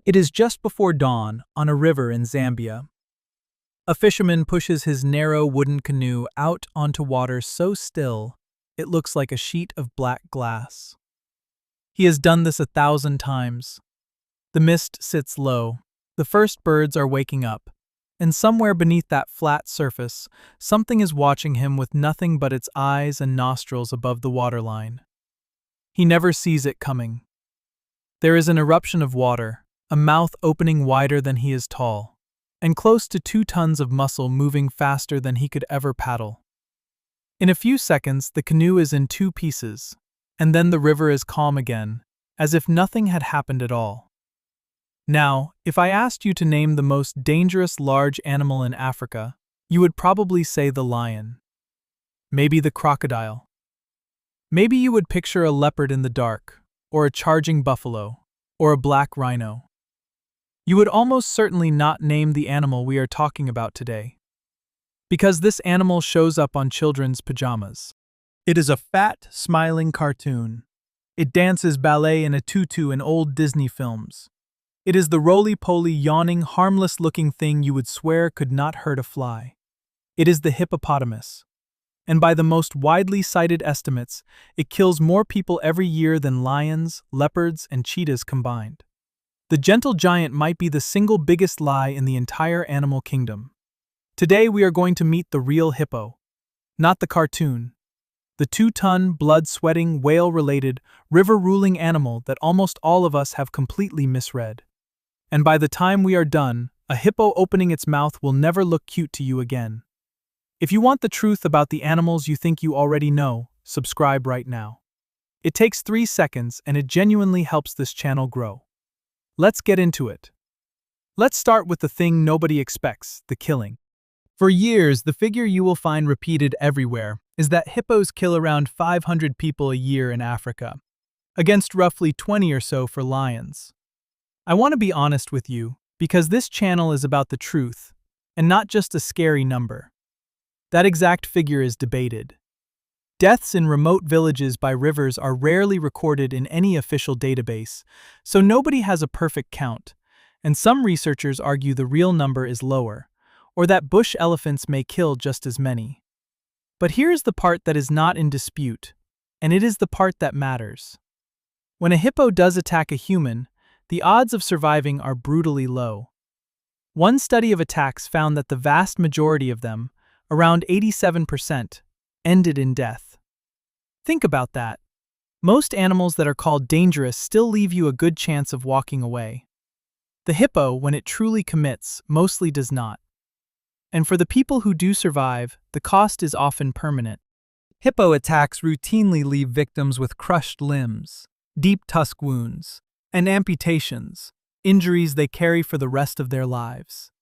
It is just before dawn on a river in Zambia. A fisherman pushes his narrow wooden canoe out onto water so still it looks like a sheet of black glass. He has done this 1,000 times. The mist sits low, the first birds are waking up, and somewhere beneath that flat surface, something is watching him with nothing but its eyes and nostrils above the waterline. He never sees it coming. There is an eruption of water, a mouth opening wider than he is tall, and close to 2 tons of muscle moving faster than he could ever paddle. In a few seconds, the canoe is in 2 pieces, and then the river is calm again, as if nothing had happened at all. Now, if I asked you to name the most dangerous large animal in Africa, you would probably say the lion. Maybe the crocodile. Maybe you would picture a leopard in the dark, or a charging buffalo, or a black rhino. You would almost certainly not name the animal we are talking about today, because this animal shows up on children's pajamas. It is a fat, smiling cartoon. It dances ballet in a tutu in old Disney films. It is the roly-poly, yawning, harmless-looking thing you would swear could not hurt a fly. It is the hippopotamus. And by the most widely cited estimates, it kills more people every year than lions, leopards, and cheetahs combined. The gentle giant might be the single biggest lie in the entire animal kingdom. Today we are going to meet the real hippo, not the cartoon. The 2-ton, blood-sweating, whale-related, river-ruling animal that almost all of us have completely misread. And by the time we are done, a hippo opening its mouth will never look cute to you again. If you want the truth about the animals you think you already know, subscribe right now. It takes 3 seconds and it genuinely helps this channel grow. Let's get into it. Let's start with the thing nobody expects, the killing. For years, the figure you will find repeated everywhere is that hippos kill around 500 people a year in Africa, against roughly 20 or so for lions. I want to be honest with you, because this channel is about the truth, and not just a scary number. That exact figure is debated. Deaths in remote villages by rivers are rarely recorded in any official database, so nobody has a perfect count, and some researchers argue the real number is lower, or that bush elephants may kill just as many. But here's the part that is not in dispute, and it is the part that matters. When a hippo does attack a human, the odds of surviving are brutally low. One study of attacks found that the vast majority of them, around 87%, ended in death. Think about that. Most animals that are called dangerous still leave you a good chance of walking away. The hippo, when it truly commits, mostly does not. And for the people who do survive, the cost is often permanent. Hippo attacks routinely leave victims with crushed limbs, deep tusk wounds, and amputations, injuries they carry for the rest of their lives.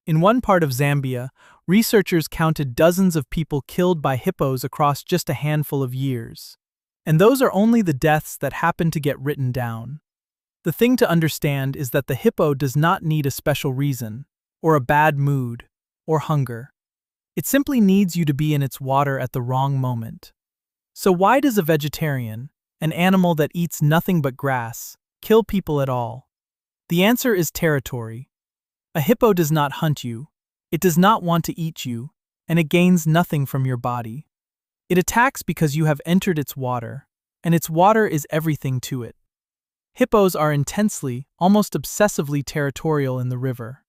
In one part of Zambia, researchers counted dozens of people killed by hippos across just a handful of years. And those are only the deaths that happen to get written down. The thing to understand is that the hippo does not need a special reason, or a bad mood, or hunger. It simply needs you to be in its water at the wrong moment. So why does a vegetarian, an animal that eats nothing but grass, kill people at all? The answer is territory. A hippo does not hunt you, it does not want to eat you, and it gains nothing from your body. It attacks because you have entered its water, and its water is everything to it. Hippos are intensely, almost obsessively territorial in the river,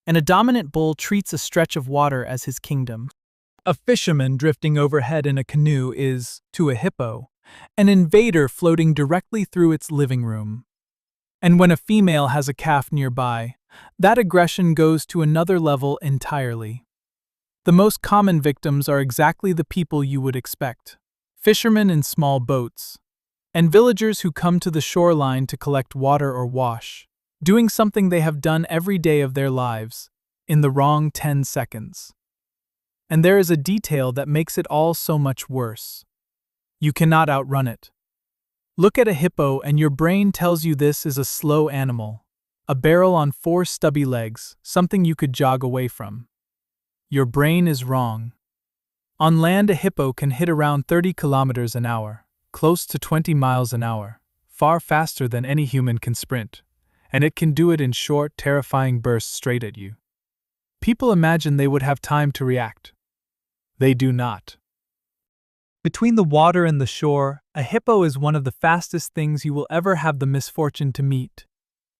and a dominant bull treats a stretch of water as his kingdom. A fisherman drifting overhead in a canoe is, to a hippo, an invader floating directly through its living room. And when a female has a calf nearby, that aggression goes to another level entirely. The most common victims are exactly the people you would expect: fishermen in small boats, and villagers who come to the shoreline to collect water or wash, doing something they have done every day of their lives, in the wrong 10 seconds. And there is a detail that makes it all so much worse. You cannot outrun it. Look at a hippo and your brain tells you this is a slow animal, a barrel on 4 stubby legs, something you could jog away from. Your brain is wrong. On land, a hippo can hit around 30 kilometers an hour, close to 20 miles an hour, far faster than any human can sprint. and it can do it in short, terrifying bursts straight at you. People imagine they would have time to react. They do not. Between the water and the shore, a hippo is one of the fastest things you will ever have the misfortune to meet.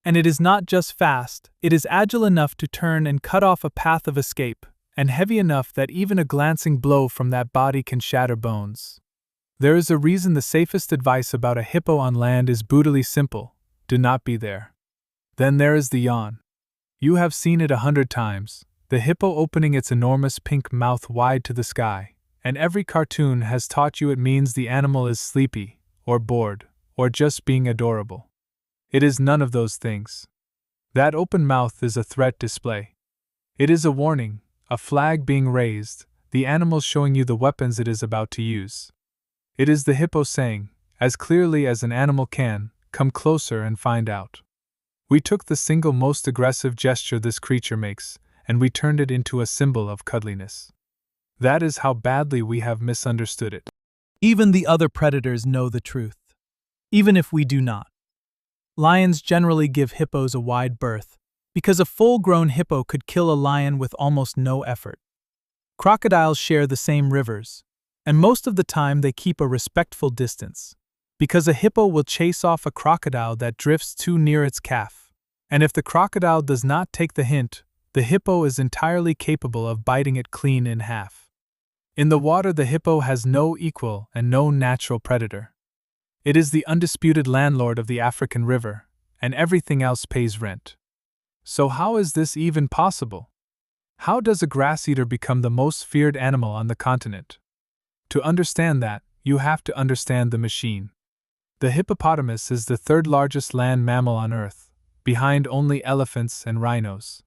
And it is not just fast, it is agile enough to turn and cut off a path of escape, and heavy enough that even a glancing blow from that body can shatter bones. There is a reason the safest advice about a hippo on land is brutally simple: do not be there. Then there is the yawn. You have seen it 100 times, the hippo opening its enormous pink mouth wide to the sky, and every cartoon has taught you it means the animal is sleepy, or bored, or just being adorable. It is none of those things. That open mouth is a threat display. It is a warning, a flag being raised, the animal showing you the weapons it is about to use. It is the hippo saying, as clearly as an animal can, come closer and find out. We took the single most aggressive gesture this creature makes, and we turned it into a symbol of cuddliness. That is how badly we have misunderstood it. Even the other predators know the truth, even if we do not. Lions generally give hippos a wide berth, because a full-grown hippo could kill a lion with almost no effort. Crocodiles share the same rivers, and most of the time they keep a respectful distance, because a hippo will chase off a crocodile that drifts too near its calf, and if the crocodile does not take the hint, the hippo is entirely capable of biting it clean in half. In the water, the hippo has no equal and no natural predator. It is the undisputed landlord of the African river, and everything else pays rent. So how is this even possible? How does a grass-eater become the most feared animal on the continent? To understand that, you have to understand the machine. The hippopotamus is the third largest land mammal on Earth, behind only elephants and rhinos.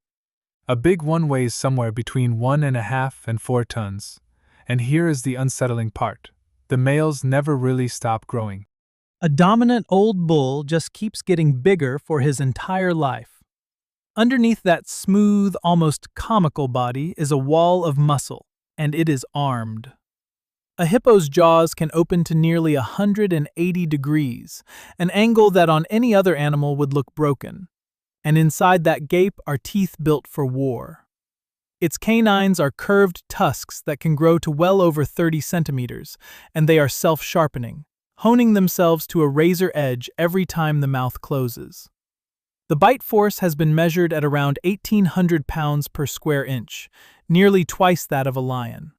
A big one weighs somewhere between 1.5 and 4 tons, and here is the unsettling part: the males never really stop growing. A dominant old bull just keeps getting bigger for his entire life. Underneath that smooth, almost comical body is a wall of muscle, and it is armed. A hippo's jaws can open to nearly 180 degrees, an angle that on any other animal would look broken. And inside that gape are teeth built for war. Its canines are curved tusks that can grow to well over 30 centimeters, and they are self-sharpening, honing themselves to a razor edge every time the mouth closes. The bite force has been measured at around 1,800 pounds per square inch, nearly twice that of a lion.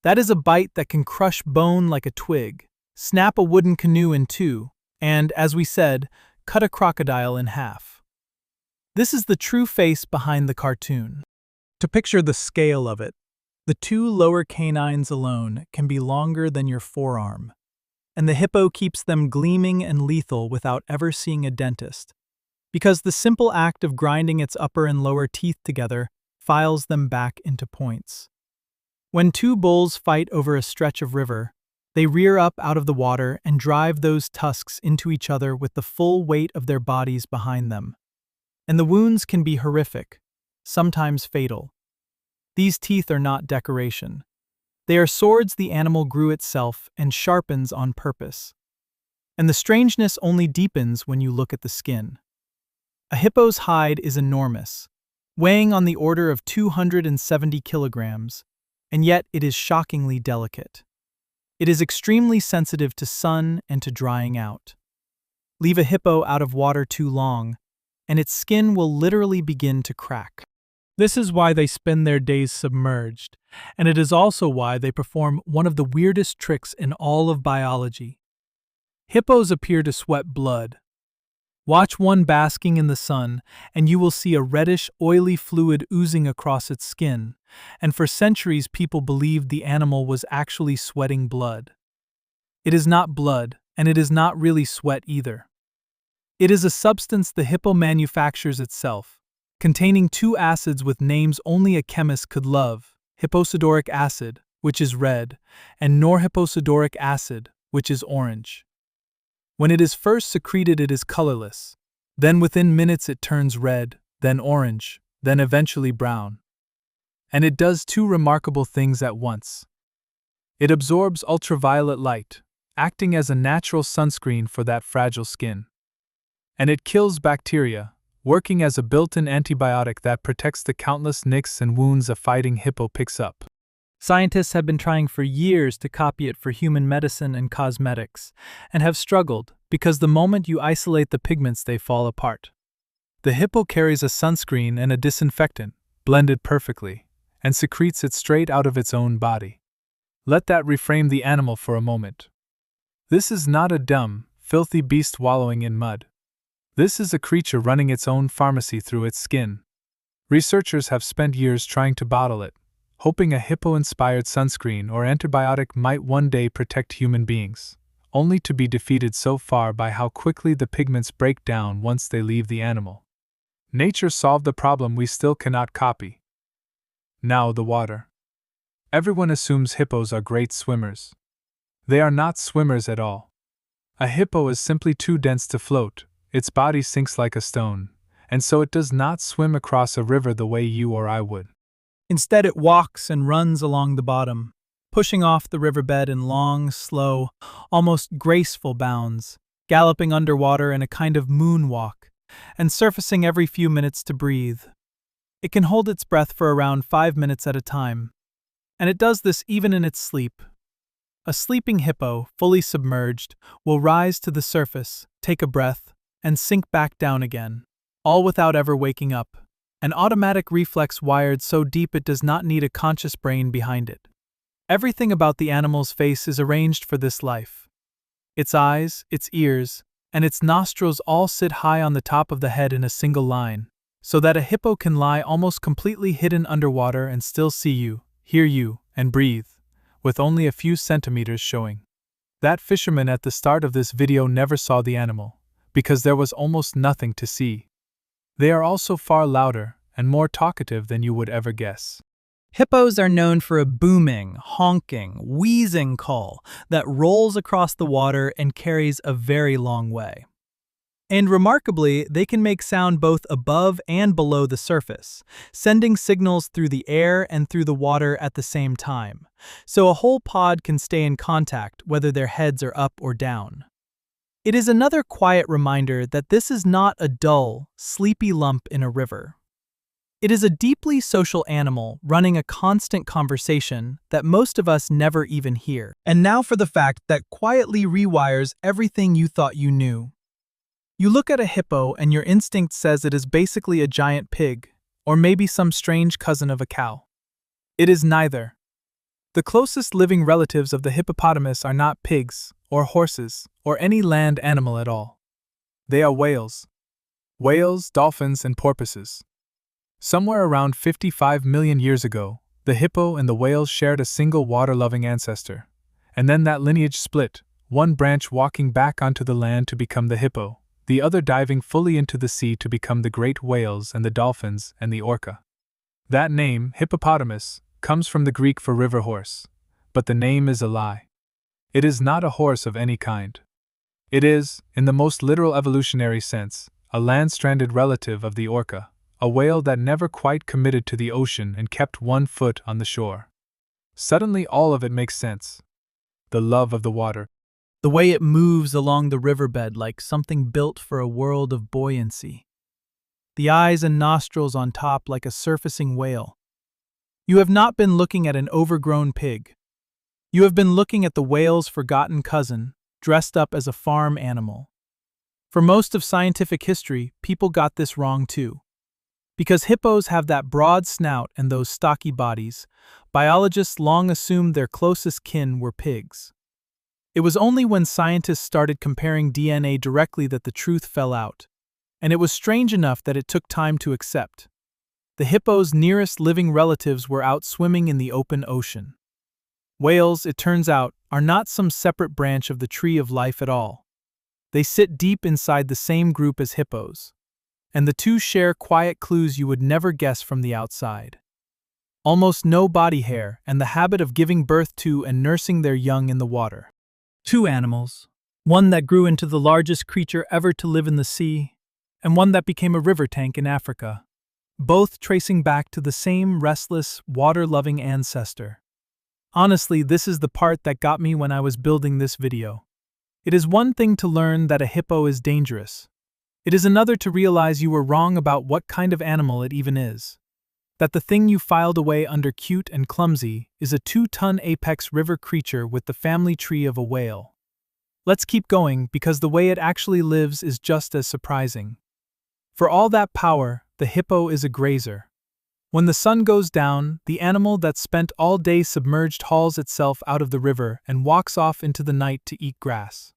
That is a bite that can crush bone like a twig, snap a wooden canoe in two, and, as we said, cut a crocodile in half. This is the true face behind the cartoon. To picture the scale of it, the two lower canines alone can be longer than your forearm, and the hippo keeps them gleaming and lethal without ever seeing a dentist, because the simple act of grinding its upper and lower teeth together files them back into points. When two bulls fight over a stretch of river, they rear up out of the water and drive those tusks into each other with the full weight of their bodies behind them. And the wounds can be horrific, sometimes fatal. These teeth are not decoration. They are swords the animal grew itself and sharpens on purpose. And the strangeness only deepens when you look at the skin. A hippo's hide is enormous, weighing on the order of 270 kilograms, and yet it is shockingly delicate. It is extremely sensitive to sun and to drying out. Leave a hippo out of water too long, and its skin will literally begin to crack. This is why they spend their days submerged, and it is also why they perform one of the weirdest tricks in all of biology. Hippos appear to sweat blood. Watch one basking in the sun, and you will see a reddish, oily fluid oozing across its skin, and for centuries people believed the animal was actually sweating blood. It is not blood, and it is not really sweat either. It is a substance the hippo manufactures itself, containing two acids with names only a chemist could love: hipposudoric acid, which is red, and norhipposudoric acid, which is orange. When it is first secreted, it is colorless. Then within minutes it turns red, then orange, then eventually brown. And it does two remarkable things at once. It absorbs ultraviolet light, acting as a natural sunscreen for that fragile skin. And it kills bacteria, working as a built-in antibiotic that protects the countless nicks and wounds a fighting hippo picks up. Scientists have been trying for years to copy it for human medicine and cosmetics, and have struggled because the moment you isolate the pigments they fall apart. The hippo carries a sunscreen and a disinfectant, blended perfectly, and secretes it straight out of its own body. Let that reframe the animal for a moment. This is not a dumb, filthy beast wallowing in mud. This is a creature running its own pharmacy through its skin. Researchers have spent years trying to bottle it, hoping a hippo-inspired sunscreen or antibiotic might one day protect human beings, only to be defeated so far by how quickly the pigments break down once they leave the animal. Nature solved the problem we still cannot copy. Now the water. Everyone assumes hippos are great swimmers. They are not swimmers at all. A hippo is simply too dense to float, its body sinks like a stone, and so it does not swim across a river the way you or I would. Instead, it walks and runs along the bottom, pushing off the riverbed in long, slow, almost graceful bounds, galloping underwater in a kind of moonwalk, and surfacing every few minutes to breathe. It can hold its breath for around 5 minutes at a time, and it does this even in its sleep. A sleeping hippo, fully submerged, will rise to the surface, take a breath, and sink back down again, all without ever waking up. An automatic reflex wired so deep it does not need a conscious brain behind it. Everything about the animal's face is arranged for this life. Its eyes, its ears, and its nostrils all sit high on the top of the head in a single line, so that a hippo can lie almost completely hidden underwater and still see you, hear you, and breathe, with only a few centimeters showing. That fisherman at the start of this video never saw the animal, because there was almost nothing to see. They are also far louder and more talkative than you would ever guess. Hippos are known for a booming, honking, wheezing call that rolls across the water and carries a very long way. And remarkably, they can make sound both above and below the surface, sending signals through the air and through the water at the same time, so a whole pod can stay in contact whether their heads are up or down. It is another quiet reminder that this is not a dull, sleepy lump in a river. It is a deeply social animal running a constant conversation that most of us never even hear. And now for the fact that quietly rewires everything you thought you knew. You look at a hippo and your instinct says it is basically a giant pig, or maybe some strange cousin of a cow. It is neither. The closest living relatives of the hippopotamus are not pigs, or horses, or any land animal at all. They are whales. Whales, dolphins, and porpoises. Somewhere around 55 million years ago, the hippo and the whales shared a single water-loving ancestor, and then that lineage split, one branch walking back onto the land to become the hippo, the other diving fully into the sea to become the great whales and the dolphins and the orca. That name, hippopotamus, comes from the Greek for river horse, but the name is a lie. It is not a horse of any kind. It is, in the most literal evolutionary sense, a land-stranded relative of the orca, a whale that never quite committed to the ocean and kept one foot on the shore. Suddenly all of it makes sense. The love of the water. The way it moves along the riverbed like something built for a world of buoyancy. The eyes and nostrils on top like a surfacing whale. You have not been looking at an overgrown pig. You have been looking at the whale's forgotten cousin, dressed up as a farm animal. For most of scientific history, people got this wrong too. Because hippos have that broad snout and those stocky bodies, biologists long assumed their closest kin were pigs. It was only when scientists started comparing DNA directly that the truth fell out, and it was strange enough that it took time to accept. The hippo's nearest living relatives were out swimming in the open ocean. Whales, it turns out, are not some separate branch of the tree of life at all. They sit deep inside the same group as hippos, and the two share quiet clues you would never guess from the outside. Almost no body hair and the habit of giving birth to and nursing their young in the water. Two animals, one that grew into the largest creature ever to live in the sea, and one that became a river tank in Africa, both tracing back to the same restless, water-loving ancestor. Honestly, this is the part that got me when I was building this video. It is one thing to learn that a hippo is dangerous. It is another to realize you were wrong about what kind of animal it even is. That the thing you filed away under cute and clumsy is a 2-ton apex river creature with the family tree of a whale. Let's keep going because the way it actually lives is just as surprising. For all that power, the hippo is a grazer. When the sun goes down, the animal that spent all day submerged hauls itself out of the river and walks off into the night to eat grass.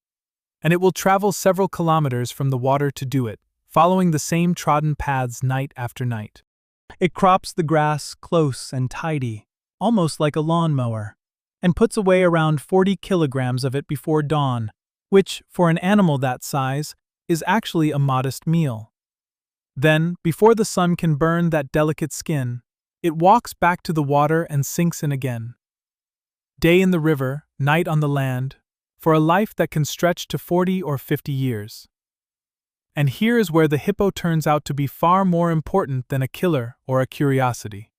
And it will travel several kilometers from the water to do it, following the same trodden paths night after night. It crops the grass close and tidy, almost like a lawnmower, and puts away around 40 kilograms of it before dawn, which, for an animal that size, is actually a modest meal. Then, before the sun can burn that delicate skin, it walks back to the water and sinks in again. Day in the river, night on the land, for a life that can stretch to 40 or 50 years. And here is where the hippo turns out to be far more important than a killer or a curiosity.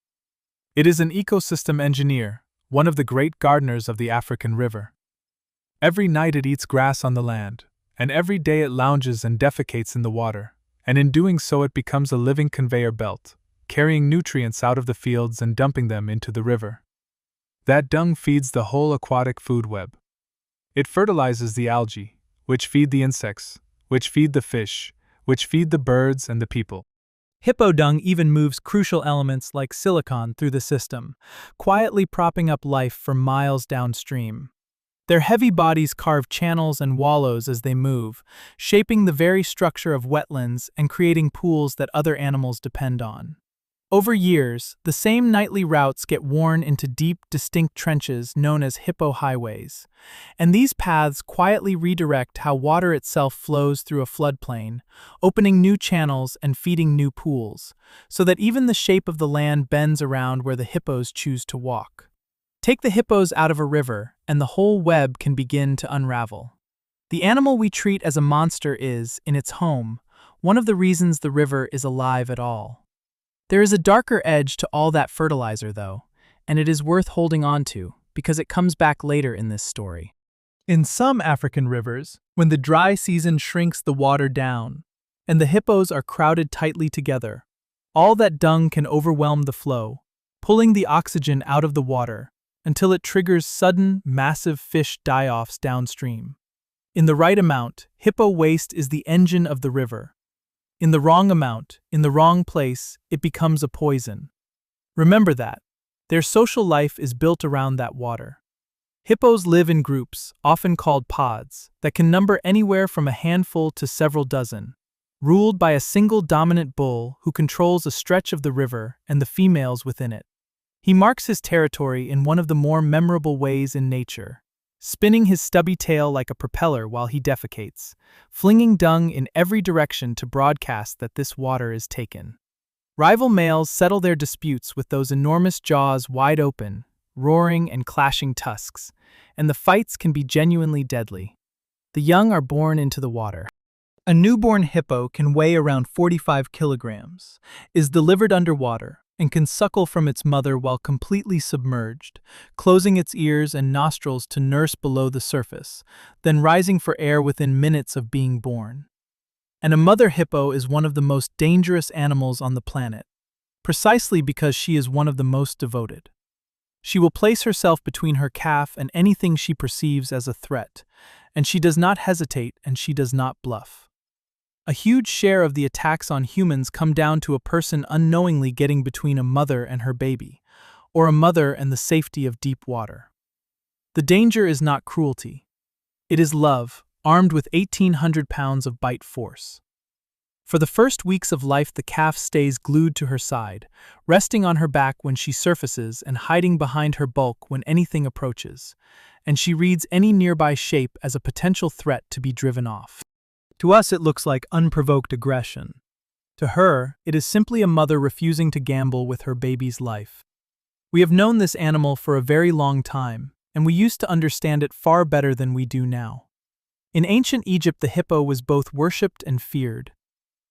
It is an ecosystem engineer, one of the great gardeners of the African river. Every night it eats grass on the land, and every day it lounges and defecates in the water, and in doing so it becomes a living conveyor belt, carrying nutrients out of the fields and dumping them into the river. That dung feeds the whole aquatic food web. It fertilizes the algae, which feed the insects, which feed the fish, which feed the birds and the people. Hippo dung even moves crucial elements like silicon through the system, quietly propping up life for miles downstream. Their heavy bodies carve channels and wallows as they move, shaping the very structure of wetlands and creating pools that other animals depend on. Over years, the same nightly routes get worn into deep, distinct trenches known as hippo highways, and these paths quietly redirect how water itself flows through a floodplain, opening new channels and feeding new pools, so that even the shape of the land bends around where the hippos choose to walk. Take the hippos out of a river, and the whole web can begin to unravel. The animal we treat as a monster is, in its home, one of the reasons the river is alive at all. There is a darker edge to all that fertilizer, though, and it is worth holding on to because it comes back later in this story. In some African rivers, when the dry season shrinks the water down, and the hippos are crowded tightly together, all that dung can overwhelm the flow, pulling the oxygen out of the water until it triggers sudden, massive fish die-offs downstream. In the right amount, hippo waste is the engine of the river. In the wrong amount, in the wrong place, it becomes a poison. Remember that. Their social life is built around that water. Hippos live in groups, often called pods, that can number anywhere from a handful to several dozen, ruled by a single dominant bull who controls a stretch of the river and the females within it. He marks his territory in one of the more memorable ways in nature, spinning his stubby tail like a propeller while he defecates, flinging dung in every direction to broadcast that this water is taken. Rival males settle their disputes with those enormous jaws wide open, roaring and clashing tusks, and the fights can be genuinely deadly. The young are born into the water. A newborn hippo can weigh around 45 kilograms, is delivered underwater, and can suckle from its mother while completely submerged, closing its ears and nostrils to nurse below the surface, then rising for air within minutes of being born. And a mother hippo is one of the most dangerous animals on the planet, precisely because she is one of the most devoted. She will place herself between her calf and anything she perceives as a threat, and she does not hesitate and she does not bluff. A huge share of the attacks on humans come down to a person unknowingly getting between a mother and her baby, or a mother and the safety of deep water. The danger is not cruelty. It is love, armed with 1,800 pounds of bite force. For the first weeks of life, the calf stays glued to her side, resting on her back when she surfaces and hiding behind her bulk when anything approaches, and she reads any nearby shape as a potential threat to be driven off. To us, it looks like unprovoked aggression. To her, it is simply a mother refusing to gamble with her baby's life. We have known this animal for a very long time, and we used to understand it far better than we do now. In ancient Egypt, the hippo was both worshipped and feared.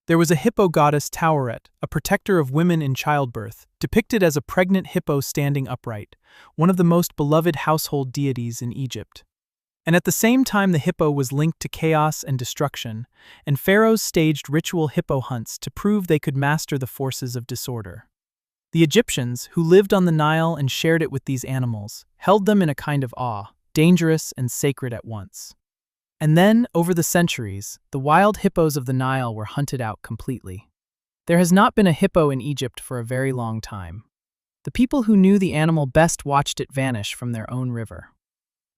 There was a hippo goddess Taweret, a protector of women in childbirth, depicted as a pregnant hippo standing upright, one of the most beloved household deities in Egypt. And at the same time, the hippo was linked to chaos and destruction, and pharaohs staged ritual hippo hunts to prove they could master the forces of disorder. The Egyptians, who lived on the Nile and shared it with these animals, held them in a kind of awe, dangerous and sacred at once. And then, over the centuries, the wild hippos of the Nile were hunted out completely. There has not been a hippo in Egypt for a very long time. The people who knew the animal best watched it vanish from their own river.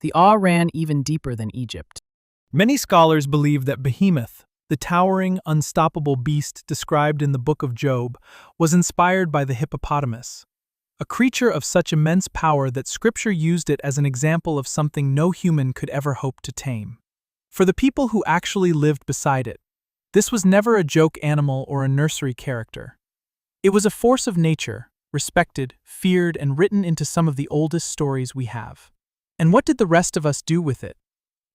The awe ran even deeper than Egypt. Many scholars believe that Behemoth, the towering, unstoppable beast described in the Book of Job, was inspired by the hippopotamus, a creature of such immense power that Scripture used it as an example of something no human could ever hope to tame. For the people who actually lived beside it, this was never a joke animal or a nursery character. It was a force of nature, respected, feared, and written into some of the oldest stories we have. And what did the rest of us do with it?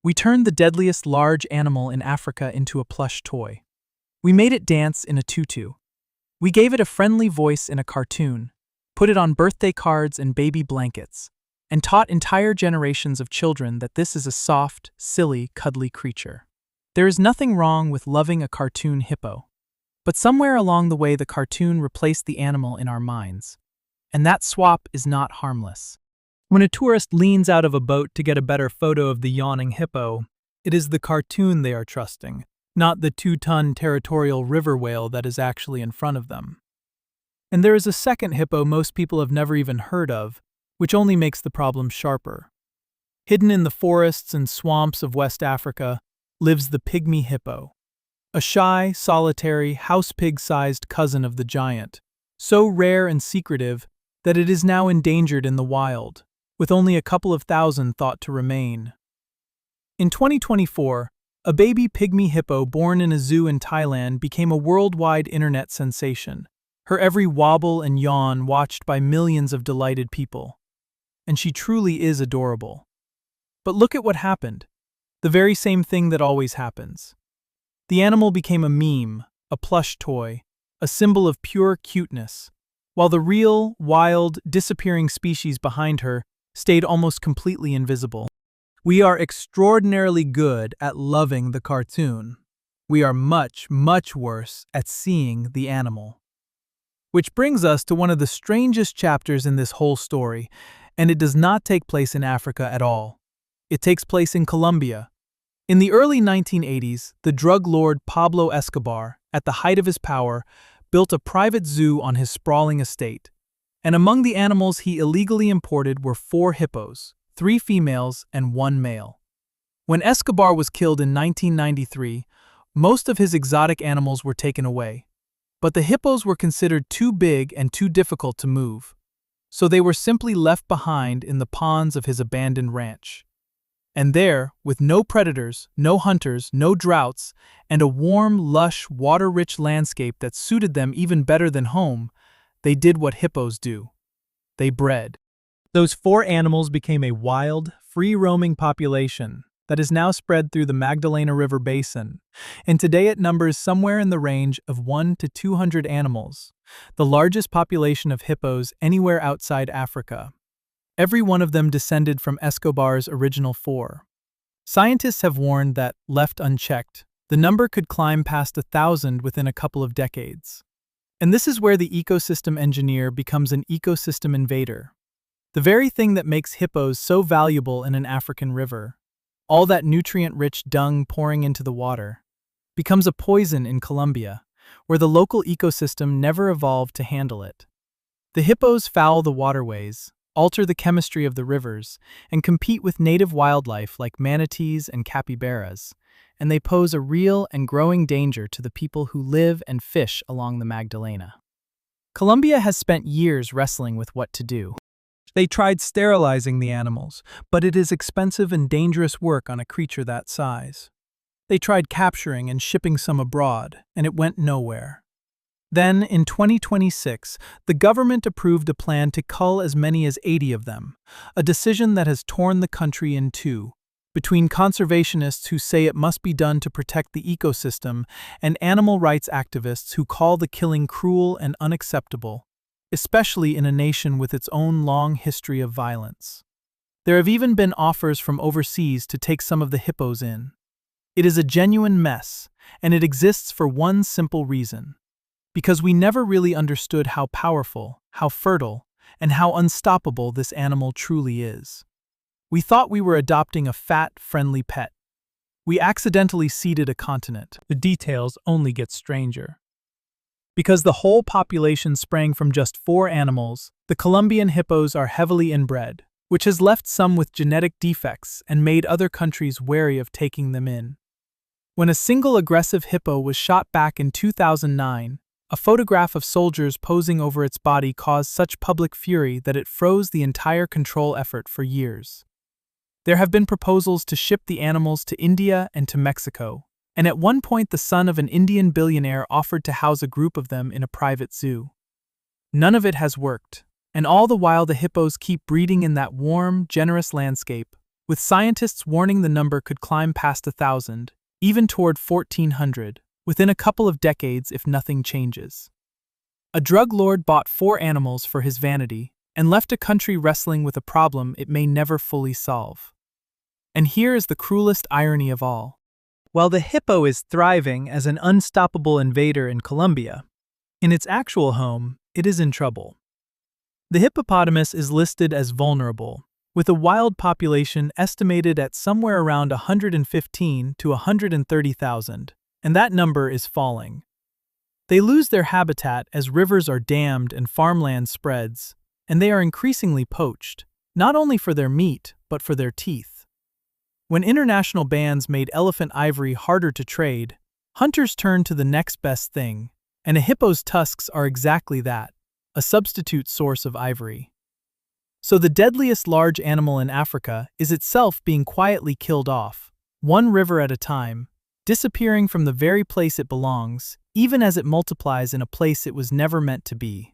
We turned the deadliest large animal in Africa into a plush toy. We made it dance in a tutu. We gave it a friendly voice in a cartoon, put it on birthday cards and baby blankets, and taught entire generations of children that this is a soft, silly, cuddly creature. There is nothing wrong with loving a cartoon hippo, but somewhere along the way the cartoon replaced the animal in our minds. And that swap is not harmless. When a tourist leans out of a boat to get a better photo of the yawning hippo, it is the cartoon they are trusting, not the 2-ton territorial river whale that is actually in front of them. And there is a second hippo most people have never even heard of, which only makes the problem sharper. Hidden in the forests and swamps of West Africa lives the pygmy hippo, a shy, solitary, house pig-sized cousin of the giant, so rare and secretive that it is now endangered in the wild, with only a couple of thousand thought to remain. In 2024, a baby pygmy hippo born in a zoo in Thailand became a worldwide internet sensation, her every wobble and yawn watched by millions of delighted people. And she truly is adorable. But look at what happened. The very same thing that always happens. The animal became a meme, a plush toy, a symbol of pure cuteness, while the real, wild, disappearing species behind her stayed almost completely invisible. We are extraordinarily good at loving the cartoon. We are much, much worse at seeing the animal. Which brings us to one of the strangest chapters in this whole story, and it does not take place in Africa at all. It takes place in Colombia. In the early 1980s, the drug lord Pablo Escobar, at the height of his power, built a private zoo on his sprawling estate. And among the animals he illegally imported were 4 hippos, 3 females and 1 male. When Escobar was killed in 1993, most of his exotic animals were taken away. But the hippos were considered too big and too difficult to move, so they were simply left behind in the ponds of his abandoned ranch. And there, with no predators, no hunters, no droughts, and a warm, lush, water-rich landscape that suited them even better than home, they did what hippos do. They bred. Those 4 animals became a wild, free-roaming population that is now spread through the Magdalena River basin, and today it numbers somewhere in the range of 1 to 200 animals, the largest population of hippos anywhere outside Africa. Every one of them descended from Escobar's original 4. Scientists have warned that, left unchecked, the number could climb past 1,000 within a couple of decades. And this is where the ecosystem engineer becomes an ecosystem invader. The very thing that makes hippos so valuable in an African river, all that nutrient-rich dung pouring into the water, becomes a poison in Colombia, where the local ecosystem never evolved to handle it. The hippos foul the waterways, alter the chemistry of the rivers, and compete with native wildlife like manatees and capybaras, and they pose a real and growing danger to the people who live and fish along the Magdalena. Colombia has spent years wrestling with what to do. They tried sterilizing the animals, but it is expensive and dangerous work on a creature that size. They tried capturing and shipping some abroad, and it went nowhere. Then, in 2026, the government approved a plan to cull as many as 80 of them, a decision that has torn the country in two, between conservationists who say it must be done to protect the ecosystem and animal rights activists who call the killing cruel and unacceptable, especially in a nation with its own long history of violence. There have even been offers from overseas to take some of the hippos in. It is a genuine mess, and it exists for one simple reason. Because we never really understood how powerful, how fertile, and how unstoppable this animal truly is. We thought we were adopting a fat, friendly pet. We accidentally seeded a continent. The details only get stranger. Because the whole population sprang from just 4 animals, the Colombian hippos are heavily inbred, which has left some with genetic defects and made other countries wary of taking them in. When a single aggressive hippo was shot back in 2009, a photograph of soldiers posing over its body caused such public fury that it froze the entire control effort for years. There have been proposals to ship the animals to India and to Mexico, and at one point the son of an Indian billionaire offered to house a group of them in a private zoo. None of it has worked, and all the while the hippos keep breeding in that warm, generous landscape, with scientists warning the number could climb past 1,000, even toward 1,400, within a couple of decades if nothing changes. A drug lord bought 4 animals for his vanity and left a country wrestling with a problem it may never fully solve. And here is the cruelest irony of all. While the hippo is thriving as an unstoppable invader in Colombia, in its actual home, it is in trouble. The hippopotamus is listed as vulnerable, with a wild population estimated at somewhere around 115 to 130,000, and that number is falling. They lose their habitat as rivers are dammed and farmland spreads, and they are increasingly poached, not only for their meat, but for their teeth. When international bans made elephant ivory harder to trade, hunters turned to the next best thing, and a hippo's tusks are exactly that, a substitute source of ivory. So the deadliest large animal in Africa is itself being quietly killed off, one river at a time, disappearing from the very place it belongs, even as it multiplies in a place it was never meant to be.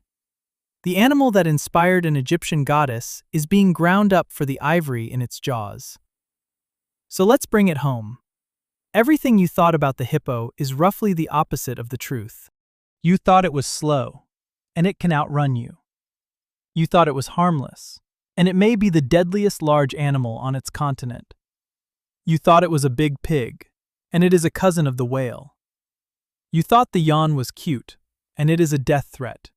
The animal that inspired an Egyptian goddess is being ground up for the ivory in its jaws. So let's bring it home. Everything you thought about the hippo is roughly the opposite of the truth. You thought it was slow, and it can outrun you. You thought it was harmless, and it may be the deadliest large animal on its continent. You thought it was a big pig, and it is a cousin of the whale. You thought the yawn was cute, and it is a death threat.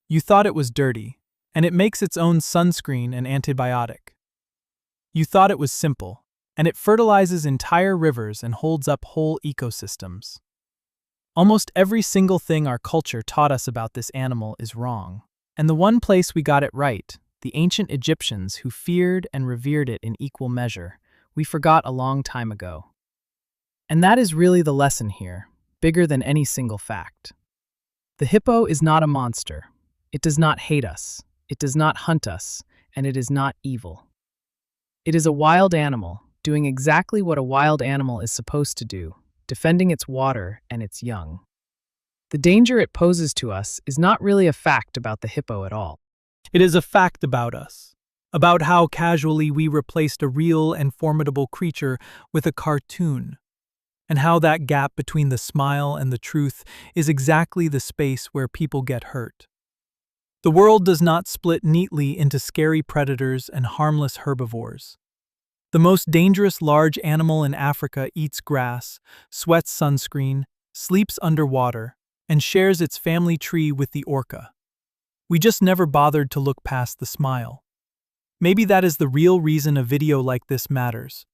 You thought it was dirty, and it makes its own sunscreen and antibiotic. You thought it was simple, and it fertilizes entire rivers and holds up whole ecosystems. Almost every single thing our culture taught us about this animal is wrong. And the one place we got it right, the ancient Egyptians who feared and revered it in equal measure, we forgot a long time ago. And that is really the lesson here, bigger than any single fact. The hippo is not a monster. It does not hate us. It does not hunt us, and it is not evil. It is a wild animal, doing exactly what a wild animal is supposed to do, defending its water and its young. The danger it poses to us is not really a fact about the hippo at all. It is a fact about us, about how casually we replaced a real and formidable creature with a cartoon, and how that gap between the smile and the truth is exactly the space where people get hurt. The world does not split neatly into scary predators and harmless herbivores. The most dangerous large animal in Africa eats grass, sweats sunscreen, sleeps underwater, and shares its family tree with the orca. We just never bothered to look past the smile. Maybe that is the real reason a video like this matters.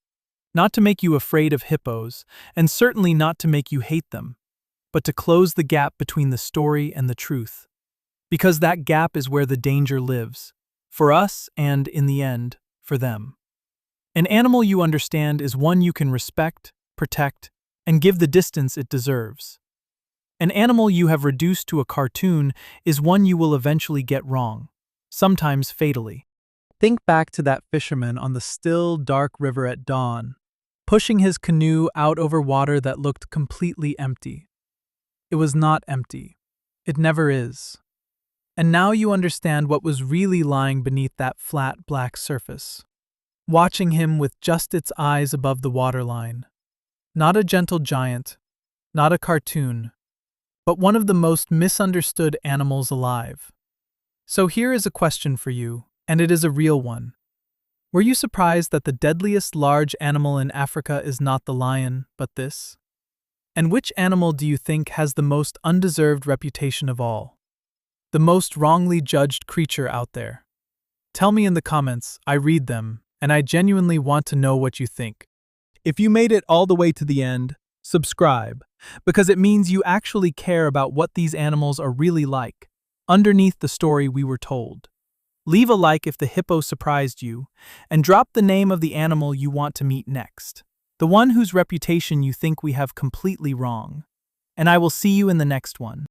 Not to make you afraid of hippos, and certainly not to make you hate them, but to close the gap between the story and the truth. Because that gap is where the danger lives, for us and, in the end, for them. An animal you understand is one you can respect, protect, and give the distance it deserves. An animal you have reduced to a cartoon is one you will eventually get wrong, sometimes fatally. Think back to that fisherman on the still, dark river at dawn, pushing his canoe out over water that looked completely empty. It was not empty. It never is. And now you understand what was really lying beneath that flat, black surface. Watching him with just its eyes above the waterline. Not a gentle giant, not a cartoon, but one of the most misunderstood animals alive. So here is a question for you, and it is a real one. Were you surprised that the deadliest large animal in Africa is not the lion, but this? And which animal do you think has the most undeserved reputation of all? The most wrongly judged creature out there? Tell me in the comments, I read them, and I genuinely want to know what you think. If you made it all the way to the end, subscribe, because it means you actually care about what these animals are really like, underneath the story we were told. Leave a like if the hippo surprised you, and drop the name of the animal you want to meet next, the one whose reputation you think we have completely wrong. And I will see you in the next one.